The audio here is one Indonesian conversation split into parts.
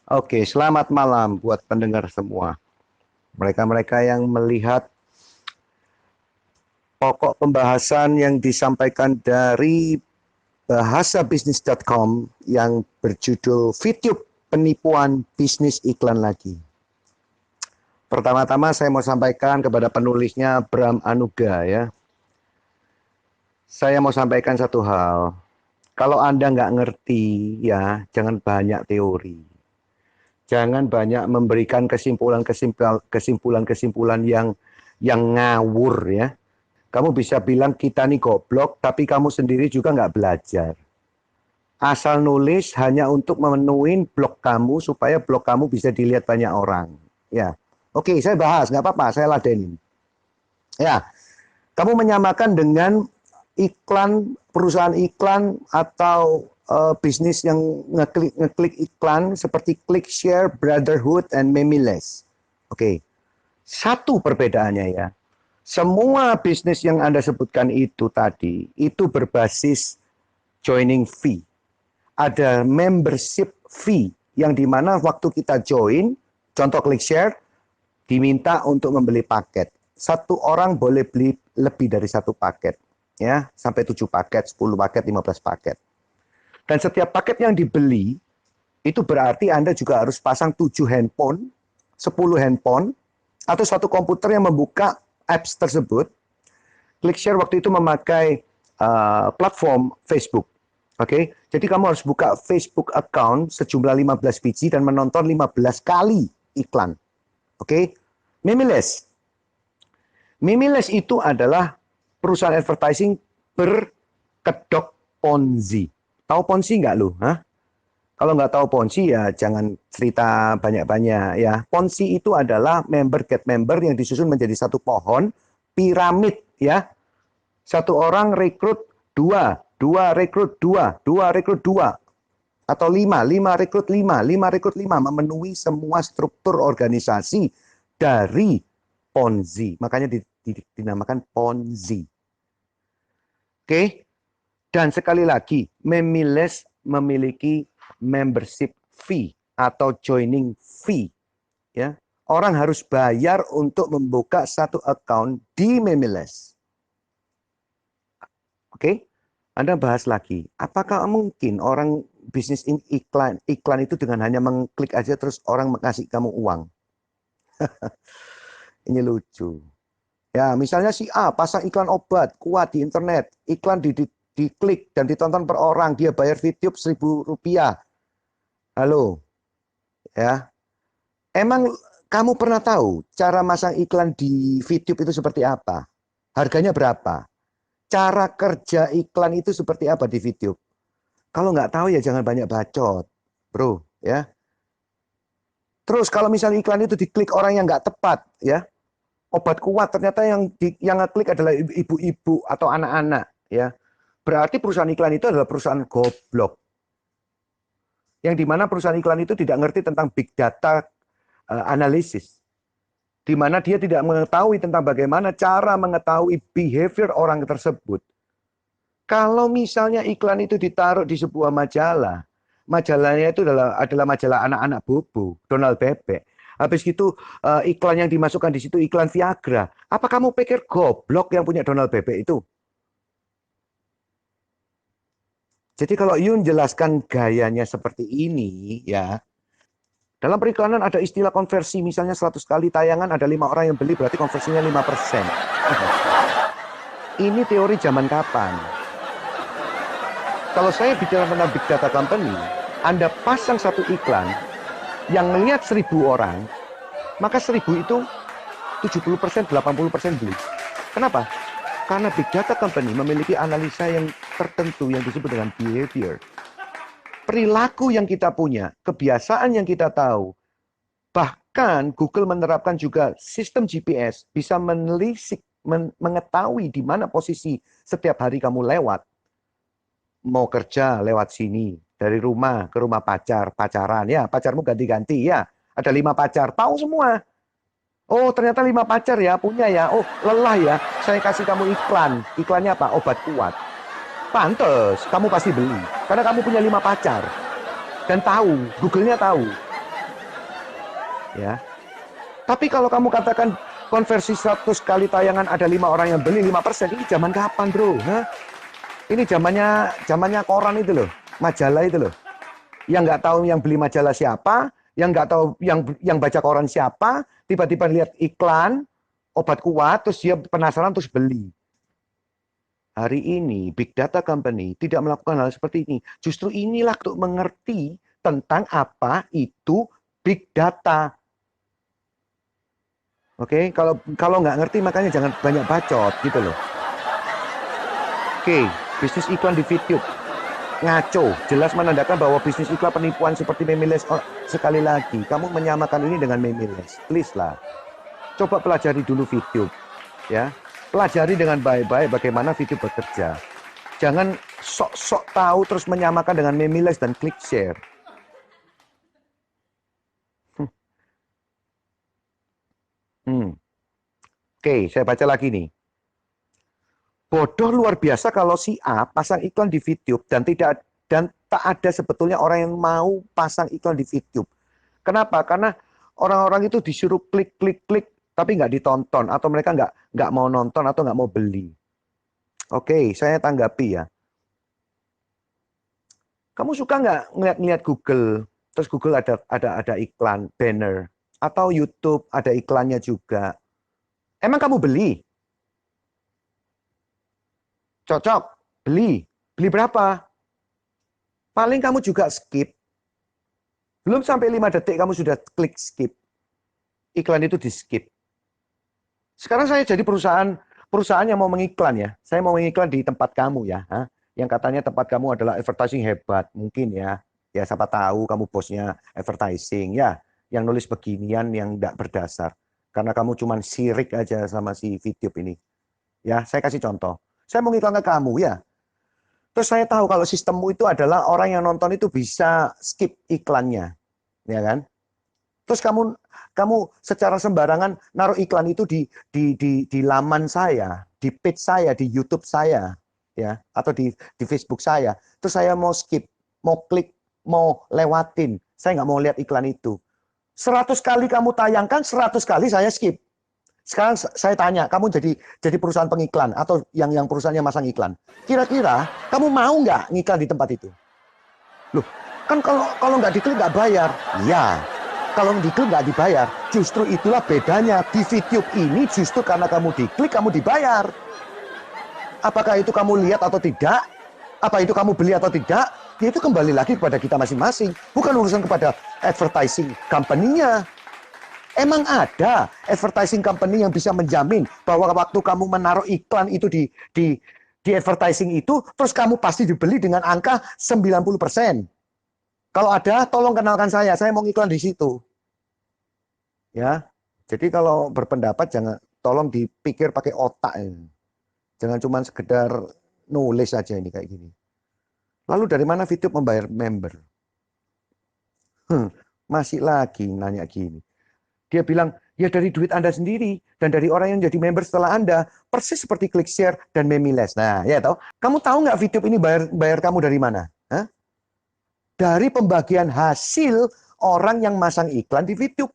Oke, selamat malam buat pendengar semua. Mereka-mereka yang melihat pokok pembahasan yang disampaikan dari bahasabisnis.com yang berjudul VTube Penipuan Bisnis Iklan Lagi. Pertama-tama saya mau sampaikan kepada penulisnya Bram Anuga ya. Saya mau sampaikan satu hal. Kalau Anda nggak ngerti ya, jangan banyak teori. Jangan banyak memberikan kesimpulan-kesimpulan yang ngawur ya. Kamu bisa bilang kita nih goblok, tapi kamu sendiri juga nggak belajar. Asal nulis hanya untuk memenuhi blog kamu supaya blog kamu bisa dilihat banyak orang. Ya, oke, saya bahas, nggak apa-apa, saya ladenin. Ya, kamu menyamakan dengan iklan, perusahaan iklan atau bisnis yang ngeklik iklan seperti ClickShare, Brotherhood, and Memiless. Oke, satu perbedaannya ya. Semua bisnis yang Anda sebutkan itu tadi, itu berbasis joining fee. Ada membership fee, yang dimana waktu kita join, contoh ClickShare, diminta untuk membeli paket. Satu orang boleh beli lebih dari satu paket. Ya, sampai 7 paket, 10 paket, 15 paket. Dan setiap paket yang dibeli, itu berarti Anda juga harus pasang 7 handphone, 10 handphone, atau satu komputer yang membuka apps tersebut. ClickShare waktu itu memakai platform Facebook. Oke, jadi kamu harus buka Facebook account sejumlah 15 biji dan menonton 15 kali iklan. Oke, Memiless. Memiless itu adalah perusahaan advertising berkedok Ponzi. Tahu Ponzi nggak lu? Hah? Kalau nggak tahu Ponzi ya jangan cerita banyak-banyak ya. Ponzi itu adalah member get member yang disusun menjadi satu pohon piramid ya. Satu orang rekrut dua, dua rekrut dua, dua rekrut dua, atau lima, lima rekrut lima, lima rekrut lima, memenuhi semua struktur organisasi dari Ponzi. Makanya dinamakan Ponzi. Oke, dan sekali lagi, Memiless memiliki membership fee atau joining fee. Ya, orang harus bayar untuk membuka satu account di Memiless. Oke, Anda bahas lagi. Apakah mungkin orang bisnis iklan itu dengan hanya mengklik aja terus orang mengasih kamu uang? Ini lucu. Ya, misalnya si A pasang iklan obat kuat di internet, iklan diklik dan ditonton per orang, dia bayar VTube Rp1.000. Halo, ya. Emang kamu pernah tahu cara masang iklan di VTube itu seperti apa? Harganya berapa? Cara kerja iklan itu seperti apa di VTube? Kalau nggak tahu ya jangan banyak bacot, bro. Ya. Terus kalau misalnya iklan itu diklik orang yang nggak tepat, ya, obat kuat ternyata yang ngeklik adalah ibu-ibu atau anak-anak, ya. Berarti perusahaan iklan itu adalah perusahaan goblok. Yang dimana perusahaan iklan itu tidak ngerti tentang big data analisis. Di mana dia tidak mengetahui tentang bagaimana cara mengetahui behavior orang tersebut. Kalau misalnya iklan itu ditaruh di sebuah majalah, majalahnya itu adalah majalah anak-anak bobo, Donald Bebek. Habis itu iklan yang dimasukkan di situ iklan Viagra. Apa kamu pikir goblok yang punya Donald Bebek itu? Jadi kalau Yun jelaskan gayanya seperti ini, ya, dalam periklanan ada istilah konversi, misalnya 100 kali tayangan ada 5 orang yang beli, berarti konversinya 5%. Ini teori zaman kapan? Kalau saya bicara tentang big data company, Anda pasang satu iklan yang melihat 1.000 orang, maka 1.000 itu 70%, 80% beli. Kenapa? Karena big data company memiliki analisa yang tertentu yang disebut dengan behavior. Perilaku yang kita punya, kebiasaan yang kita tahu. Bahkan Google menerapkan juga sistem GPS bisa menelisik, mengetahui di mana posisi setiap hari kamu lewat. Mau kerja lewat sini, dari rumah ke rumah pacar, pacaran, ya pacarmu ganti-ganti, ya ada 5 pacar, tahu semua. Oh ternyata 5 pacar ya, punya ya, oh lelah ya, saya kasih kamu iklan, iklannya apa? Obat kuat. Pantes, kamu pasti beli, karena kamu punya 5 pacar. Dan tahu, Google-nya tahu. Ya. Tapi kalau kamu katakan konversi 100 kali tayangan ada 5 orang yang beli 5%, ini zaman kapan, bro? Hah? Ini zamannya koran itu loh, majalah itu loh. Yang nggak tahu yang beli majalah siapa, yang nggak tahu yang baca koran siapa, tiba-tiba lihat iklan obat kuat, terus dia penasaran terus beli. Hari ini Big Data Company tidak melakukan hal seperti ini. Justru inilah untuk mengerti tentang apa itu Big Data. Oke, kalau nggak ngerti makanya jangan banyak bacot gitu loh. Oke, bisnis iklan di YouTube ngaco, jelas menandakan bahwa bisnis iklan penipuan seperti Memiles. Oh, sekali lagi, kamu menyamakan ini dengan Memiles, please lah. Coba pelajari dulu YouTube, ya. Pelajari dengan baik-baik bagaimana YouTube bekerja. Jangan sok-sok tahu terus menyamakan dengan Memiles dan klik share. Oke, saya baca lagi nih. Bodoh luar biasa kalau si A pasang iklan di YouTube dan tak ada sebetulnya orang yang mau pasang iklan di YouTube. Kenapa? Karena orang-orang itu disuruh klik klik klik tapi nggak ditonton atau mereka nggak mau nonton atau nggak mau beli. Oke, saya tanggapi ya. Kamu suka nggak ngeliat Google, terus Google ada iklan banner atau YouTube ada iklannya juga. Emang kamu beli? Cocok, beli. Beli berapa? Paling kamu juga skip. Belum sampai 5 detik kamu sudah klik skip. Iklan itu di skip. Sekarang saya jadi perusahaan yang mau mengiklan ya. Saya mau mengiklan di tempat kamu ya. Yang katanya tempat kamu adalah advertising hebat. Mungkin ya. Ya siapa tahu kamu bosnya advertising ya. Yang nulis beginian yang tidak berdasar. Karena kamu cuma sirik aja sama si video ini. Ya, saya kasih contoh. Saya mau ngiklan ke kamu ya. Terus saya tahu kalau sistemmu itu adalah orang yang nonton itu bisa skip iklannya. Ya kan? Terus kamu secara sembarangan naruh iklan itu di laman saya, di page saya, di YouTube saya, ya, atau di Facebook saya. Terus saya mau skip, mau klik, mau lewatin. Saya nggak mau lihat iklan itu. 100 kali kamu tayangkan, 100 kali saya skip. Sekarang saya tanya, kamu jadi perusahaan pengiklan atau yang perusahaannya masang iklan. Kira-kira kamu mau nggak ngiklan di tempat itu? Loh, kan kalau nggak diklik nggak bayar. Iya, kalau diklik nggak dibayar. Justru itulah bedanya. Di video ini justru karena kamu diklik, kamu dibayar. Apakah itu kamu lihat atau tidak? Apa itu kamu beli atau tidak? Ya itu kembali lagi kepada kita masing-masing. Bukan urusan kepada advertising company-nya. Emang ada advertising company yang bisa menjamin bahwa waktu kamu menaruh iklan itu di advertising itu, terus kamu pasti dibeli dengan angka 90%. Kalau ada, tolong kenalkan saya mau iklan di situ. Ya, jadi kalau berpendapat tolong dipikir pakai otak. Jangan cuma sekedar nulis aja ini kayak gini. Lalu dari mana video membayar member? Masih lagi nanya gini. Dia bilang, ya dari duit Anda sendiri dan dari orang yang jadi member setelah Anda, persis seperti klik share dan Memiles. Nah, ya tahu. Kamu tahu nggak video ini bayar kamu dari mana? Hah? Dari pembagian hasil orang yang masang iklan di video.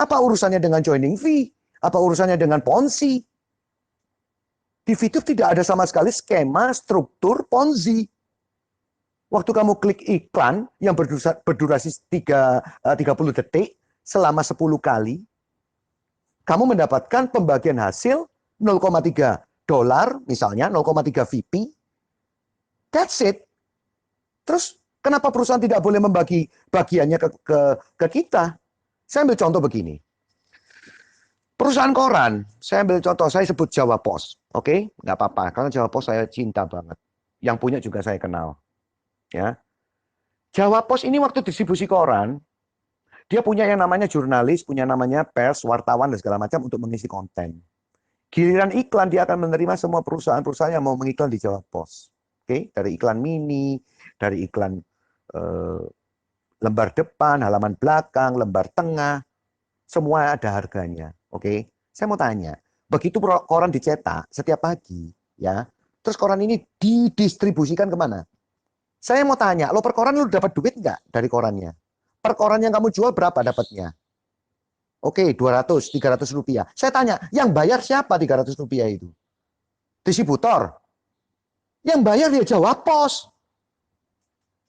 Apa urusannya dengan joining fee? Apa urusannya dengan Ponzi? Di video tidak ada sama sekali skema struktur Ponzi. Waktu kamu klik iklan yang berdurasi 30 detik, selama 10 kali, kamu mendapatkan pembagian hasil 0,3 dolar, misalnya 0,3 VP. That's it. Terus kenapa perusahaan tidak boleh membagi bagiannya ke kita? Saya ambil contoh begini. Perusahaan koran, saya ambil contoh, saya sebut Jawa Pos. Oke, nggak apa-apa, karena Jawa Pos saya cinta banget. Yang punya juga saya kenal. Ya, Jawa Pos ini waktu distribusi koran, dia punya yang namanya jurnalis, punya namanya pers, wartawan, dan segala macam untuk mengisi konten. Giliran iklan, dia akan menerima semua perusahaan-perusahaan yang mau mengiklan di Jawa Pos. Oke, dari iklan mini, dari iklan lembar depan, halaman belakang, lembar tengah, semua ada harganya. Oke, saya mau tanya, begitu koran dicetak setiap pagi, ya, terus koran ini didistribusikan kemana? Saya mau tanya, lo per koran lo dapat duit nggak dari korannya? Per koran yang kamu jual berapa dapatnya? Oke, 200, 300 rupiah. Saya tanya, yang bayar siapa 300 rupiah itu? Distributor. Yang bayar dia Jawa Pos.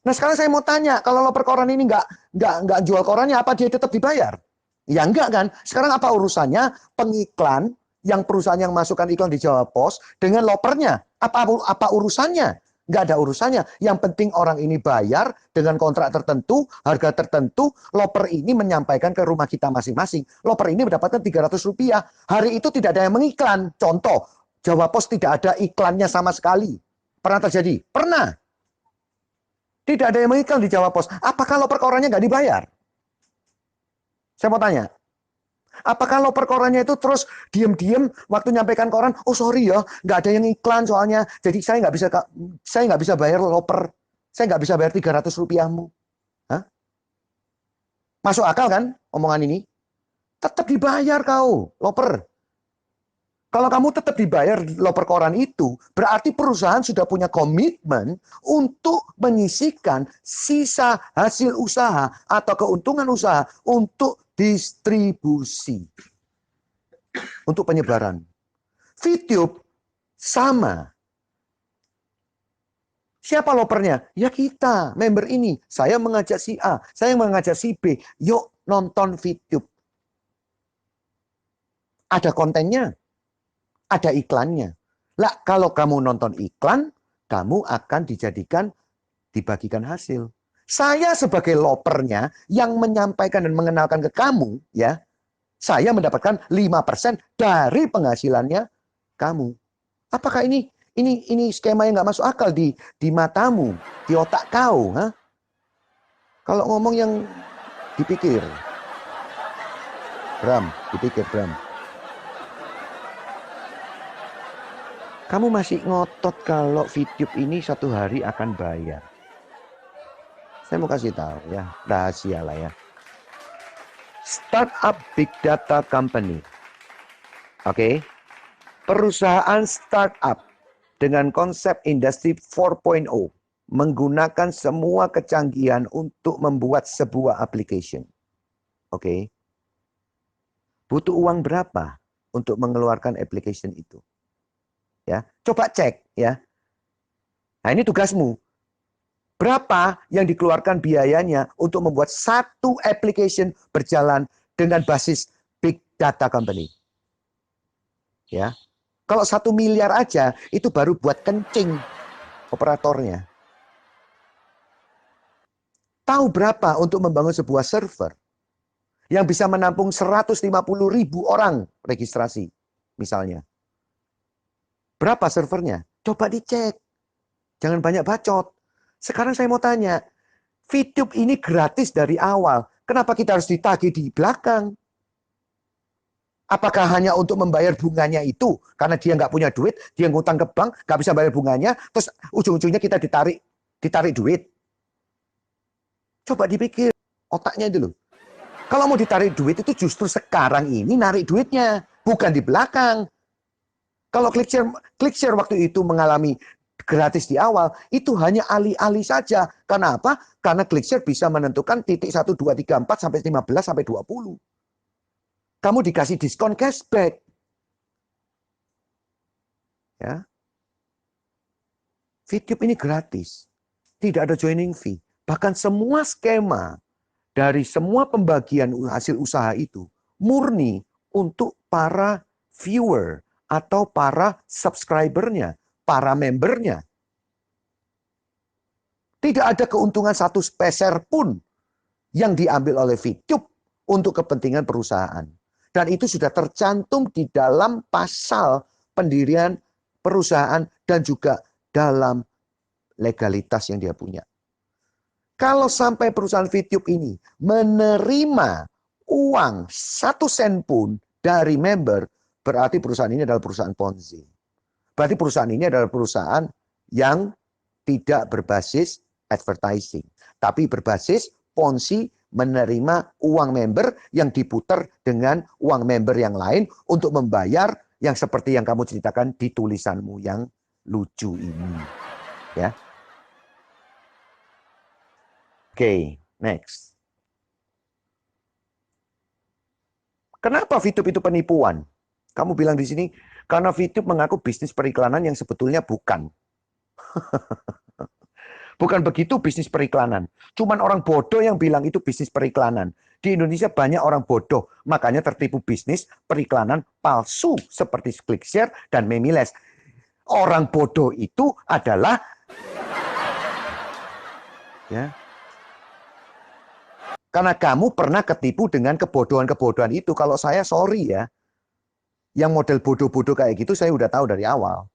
Nah sekarang saya mau tanya, kalau loper koran ini nggak jual korannya, apa dia tetap dibayar? Ya enggak kan? Sekarang apa urusannya pengiklan yang perusahaan yang masukkan iklan di Jawa Pos dengan lopernya? Apa urusannya? Nggak ada urusannya. Yang penting orang ini bayar dengan kontrak tertentu, harga tertentu, loper ini menyampaikan ke rumah kita masing-masing. Loper ini mendapatkan 300 rupiah. Hari itu tidak ada yang mengiklan. Contoh, Jawa Pos tidak ada iklannya sama sekali. Pernah terjadi? Pernah. Tidak ada yang mengiklan di Jawa Pos. Apakah loper korannya nggak dibayar? Saya mau tanya. Apakah loper korannya itu terus diam-diam waktu nyampaikan koran, oh sorry ya, nggak ada yang iklan soalnya, jadi saya nggak bisa bayar loper, saya nggak bisa bayar 300 rupiahmu. Hah? Masuk akal kan omongan ini? Tetap dibayar kau, loper. Kalau kamu tetap dibayar loper koran itu, berarti perusahaan sudah punya komitmen untuk menyisihkan sisa hasil usaha atau keuntungan usaha untuk distribusi, untuk penyebaran. VTube sama. Siapa lopernya? Ya kita, member ini. Saya mengajak si A, saya mengajak si B. Yuk nonton VTube. Ada kontennya. Ada iklannya. Lah, kalau kamu nonton iklan, kamu akan dibagikan hasil. Saya sebagai lopernya yang menyampaikan dan mengenalkan ke kamu, ya, saya mendapatkan 5% dari penghasilannya kamu. Apakah ini skema yang nggak masuk akal di matamu, di otak kau? Huh? Kalau ngomong yang dipikir, Bram, dipikir Bram. Kamu masih ngotot kalau VTube ini satu hari akan bayar. Saya mau kasih tahu ya, rahasia lah ya. Startup Big Data Company. Oke. Perusahaan startup dengan konsep industri 4.0 menggunakan semua kecanggihan untuk membuat sebuah application. Oke. Butuh uang berapa untuk mengeluarkan application itu? Ya, coba cek ya. Nah, ini tugasmu. Berapa yang dikeluarkan biayanya untuk membuat satu application berjalan dengan basis big data company? Ya. Kalau 1 miliar aja itu baru buat kencing operatornya. Tahu berapa untuk membangun sebuah server yang bisa menampung 150.000 orang registrasi misalnya? Berapa servernya? Coba dicek. Jangan banyak bacot. Sekarang saya mau tanya, VTube ini gratis dari awal. Kenapa kita harus ditagih di belakang? Apakah hanya untuk membayar bunganya itu? Karena dia nggak punya duit, dia ngutang ke bank, nggak bisa bayar bunganya, terus ujung-ujungnya kita ditarik duit. Coba dipikir, otaknya itu loh. Kalau mau ditarik duit itu justru sekarang ini narik duitnya, bukan di belakang. Kalau ClickShare waktu itu mengalami gratis di awal, itu hanya alih-alih saja. Kenapa? Karena ClickShare bisa menentukan titik 1, 2, 3, 4, sampai 15, sampai 20. Kamu dikasih diskon cashback. Ya. VTube ini gratis. Tidak ada joining fee. Bahkan semua skema dari semua pembagian hasil usaha itu murni untuk para viewer atau para subscribernya, para membernya. Tidak ada keuntungan satu peser pun yang diambil oleh VTube untuk kepentingan perusahaan. Dan itu sudah tercantum di dalam pasal pendirian perusahaan dan juga dalam legalitas yang dia punya. Kalau sampai perusahaan VTube ini menerima uang 1 sen pun dari member, berarti perusahaan ini adalah perusahaan Ponzi. Berarti perusahaan ini adalah perusahaan yang tidak berbasis advertising, tapi berbasis Ponzi, menerima uang member yang diputar dengan uang member yang lain untuk membayar yang seperti yang kamu ceritakan di tulisanmu yang lucu ini. Ya. Oke, next. Kenapa VTube itu penipuan? Kamu bilang di sini, karena VTube mengaku bisnis periklanan yang sebetulnya bukan. Bukan begitu bisnis periklanan. Cuman orang bodoh yang bilang itu bisnis periklanan. Di Indonesia banyak orang bodoh, makanya tertipu bisnis periklanan palsu seperti ClickShare dan Memiles. Orang bodoh itu adalah ya. Karena kamu pernah ketipu dengan kebodohan-kebodohan itu. Kalau saya sorry ya. Yang model bodoh-bodoh kayak gitu saya udah tahu dari awal.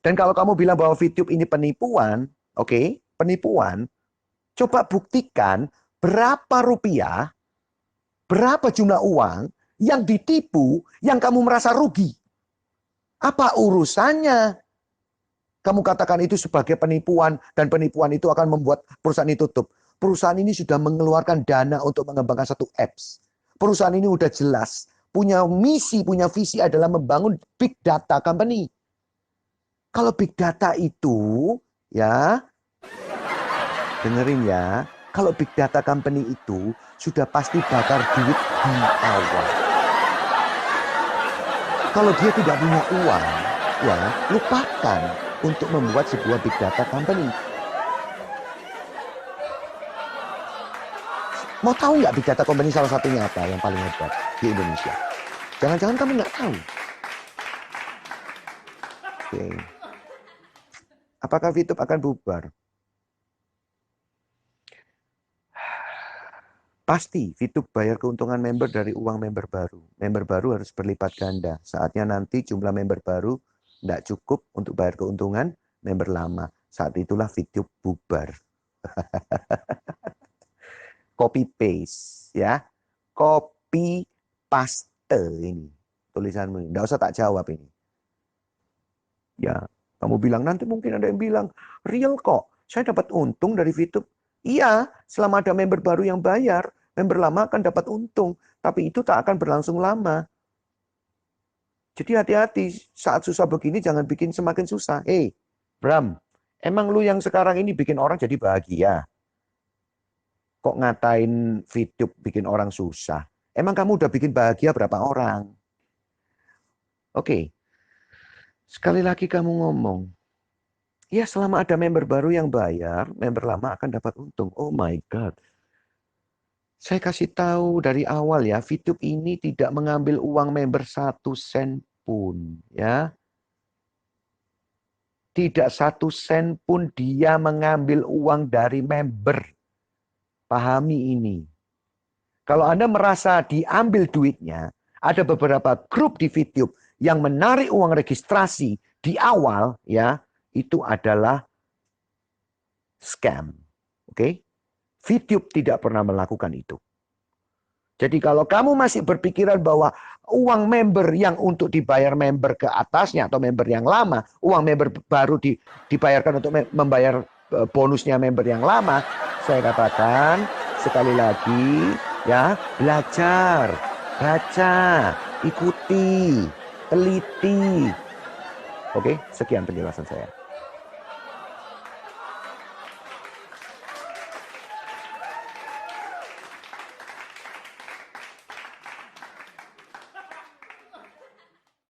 Dan kalau kamu bilang bahwa VTube ini penipuan, oke, penipuan, coba buktikan berapa rupiah, berapa jumlah uang yang ditipu, yang kamu merasa rugi. Apa urusannya? Kamu katakan itu sebagai penipuan, dan penipuan itu akan membuat perusahaan ini tutup. Perusahaan ini sudah mengeluarkan dana untuk mengembangkan satu apps. Perusahaan ini udah jelas, punya misi, punya visi adalah membangun big data company. Kalau big data itu, ya, dengerin ya, kalau big data company itu sudah pasti bakar duit di awal. Kalau dia tidak punya uang, ya, lupakan untuk membuat sebuah big data company. Mau tahu nggak big data company salah satunya apa yang paling hebat di Indonesia? Jangan-jangan kamu nggak tahu. Oke. Apakah VTube akan bubar? Pasti VTube bayar keuntungan member dari uang member baru. Member baru harus berlipat ganda. Saatnya nanti jumlah member baru tidak cukup untuk bayar keuntungan member lama. Saat itulah VTube bubar. Copy paste ya. Copy paste ini tulisanmu. Enggak usah tak jawab ini. Ya, kamu bilang nanti mungkin ada yang bilang, "Real kok. Saya dapat untung dari VTube." Iya, selama ada member baru yang bayar, member lama akan dapat untung. Tapi itu tak akan berlangsung lama. Jadi hati-hati, saat susah begini jangan bikin semakin susah. Bram, emang lu yang sekarang ini bikin orang jadi bahagia? Kok ngatain VTube bikin orang susah? Emang kamu udah bikin bahagia berapa orang? Oke, sekali lagi kamu ngomong, ya selama ada member baru yang bayar, member lama akan dapat untung. Oh my God. Saya kasih tahu dari awal ya, VTube ini tidak mengambil uang member 1 sen pun. Ya. Tidak 1 sen pun dia mengambil uang dari member. Pahami ini. Kalau Anda merasa diambil duitnya, ada beberapa grup di VTube yang menarik uang registrasi di awal, ya, itu adalah scam. Oke? VTube tidak pernah melakukan itu. Jadi kalau kamu masih berpikiran bahwa uang member yang untuk dibayar member ke atasnya atau member yang lama, uang member baru dibayarkan untuk membayar bonusnya member yang lama, saya katakan sekali lagi ya, belajar, baca, ikuti, teliti. Oke, sekian penjelasan saya.